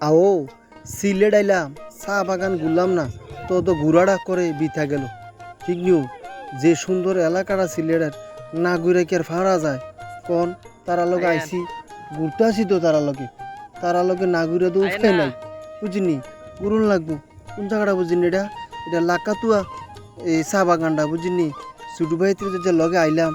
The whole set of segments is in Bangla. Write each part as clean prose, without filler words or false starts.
আও সিলেট আইলাম, চা বাগান ঘুরলাম না তো তো ঘুরাটা করে বিথা গেল। ঠিক নিউ যে সুন্দর এলাকাটা সিলেটের না ঘুরে কি আর ফাড়া যায় কোন? তারা লোক আইসি ঘুরতে আসি তো তারা লোকে না ঘুরে তো উপায় নাই, বুঝিনি ঘুরুন লাগবো। কোন জায়গাটা বুঝিনি? এটা এটা লাকাতুয়া এই চা বাগানটা বুঝিনি। ছোটো ভাই যে লগে আইলাম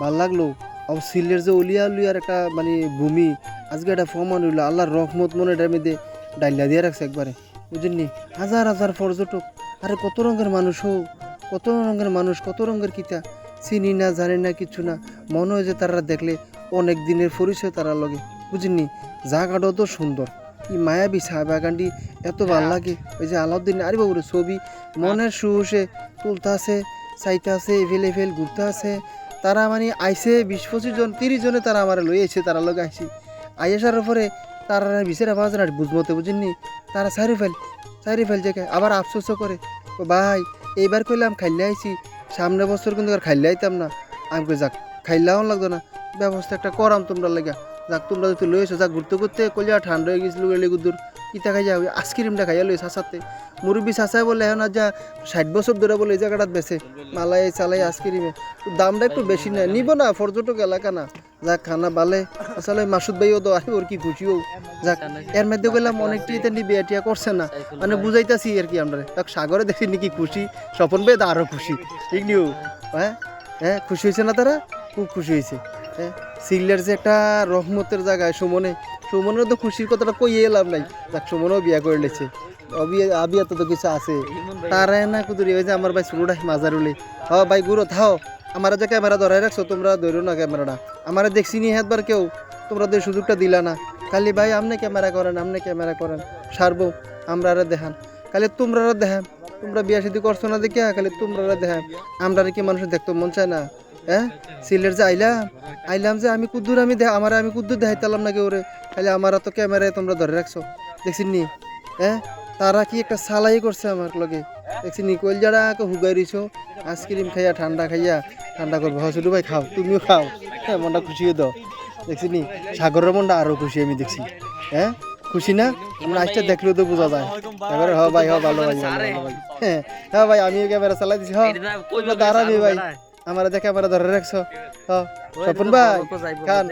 ভাল লাগলো। আর সিলের যে অলিয়া উলিয়ার একটা মানে ভূমি, আজকে একটা ফমান হইলো আল্লাহর রহমত মনে এটার মধ্যে ডাইলা দিয়ে রাখছে একবারে, বুঝিনি। হাজার হাজার পর্যটক, আরে কত রঙের মানুষ হোক, কত রঙের মানুষ, কত রঙের কিতা চিনি না জানি না কিছু না, মনে হয় যে তারা দেখলে অনেক দিনের পরিচয় তারা লগে, বুঝিনি। জায়গাটাও তো সুন্দর, কি মায়াবী চা বাগানটি, এত ভাল লাগে। ওই যে আলাউদ্দিন আরে বাবুর ছবি মনের সুসে তুলতে আছে, চাইতে আছে, এভেলেবেল ঘুরতে আছে। তারা মানে আইসে 20-25 জন 30 জনে তারা আমার লই আইছে, তারা লগে আইসি আইসার পরে তারা বিচারে পাওয়া যায় না বুঝমতে, বুঝিনি। তারা সারি ফেল যে আবার আফসোসও করে, ও ভাই এইবার কইলাম খাইলে আইছি, সামনে বছর কিন্তু আর খাইলে আইতাম না। আমি কই যাক খাইলাও লাগতো না, ব্যবস্থা একটা করাম তোমরা লেগা। যাক তোমরা যদি লই এসো, যাক ঘুরতে ঘুরতে কলিয়া ঠান্ডা হয়ে গেছিল গেলে গুদুর কিতা খাইয়া ওই আইসক্রিমটা খাইয়া লই চাচাতে। মুরব্বী চাচাই বলে এখন আর যা 60 বছর ধরে বলে এই জায়গাটাত বেছে মালাই চালাই আইসক্রিমে, দামটা একটু বেশি নেয়, নিব না, পর্যটক এলাকা না। যাক খানা বালে আসলে মাসুদ ভাইও তো আরে ওর কি খুশিও। যাক এর মধ্যে গেলাম অনেকটি তেমনি বিয়া টিয়া করছে না, মানে বুঝাইতেছি আর কি আমরা। তাক সাগরে দেখি নাকি খুশি, স্বপন ভাই তো আরও খুশি, ঠিক নিউ। হ্যাঁ হ্যাঁ খুশি হয়েছে না তারা, খুব খুশি হয়েছে। হ্যাঁ সিলের যে একটা রহমতের জায়গায় সুমনের তো খুশির কথাটা কইয়ে এলাম নাই। যাক সুমনও বিয়া করে লেছে, আবিয়া তো কিছু আছে তারা না কুদুরি হয়েছে। আমার ভাই শুরুটাই মাজারুলি হ ভাই গুরু থাও, আমার যে ক্যামেরা ধরাই রাখছো তোমরা ধরো না ক্যামেরাটা, আমার দেখছি নি একবার কেউ, তোমরা তো সুযোগটা দিলা না। খালি ভাই আপনি ক্যামেরা করেন সারবো আমরা আর দেখান, খালি তোমরা দেখান। তোমরা বিয়া শাদী করছো না দেখে খালি তোমরা দেখান, আমরা কি মানুষ দেখতে মন চায় না? হ্যাঁ সিলেট যে আইলাম যে আমি কুদ্দুর আমি কুদ্দুর দেখাইতালাম না কেউ রে, খালি আমার তো ক্যামেরায় তোমরা ধরে রাখছো, দেখছি নি? হ্যাঁ তারা কি একটা সালাই করছে আমার লগে, দেখছি নি? কইল যারা হুগাই রইছো আইসক্রিম খাইয়া ঠান্ডা করবো। হ্যাঁ ছোটো ভাই খাও, তুমিও খাও, হ্যাঁ মনটা খুশি হয়ে দাও, দেখছি নি? সাগরের মনটা আরো খুশি আমি দেখছি। হ্যাঁ খুশি না? আমরা আজটা দেখলেও তো বোঝা যায়। এবারে হ ভাই ভালো ভাই হ্যাঁ হ্যাঁ ভাই আমিও ক্যামেরা চালাই দিছি। দাঁড়াবি ভাই, আমার দেখে ক্যামেরা ধরে রাখছো। স্বপন ভাই খান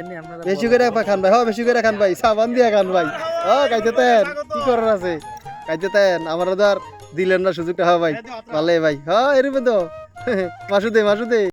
বেশি করে খান ভাই, বেশি করে খান ভাই, সাবান দিয়া খান ভাই। খাইতে তেন কি করার আছে, খাইতে তেন আমার ধর দিলেন না সুযোগটা। ভাই ভালো ভাই, এরকম তো মাসুদে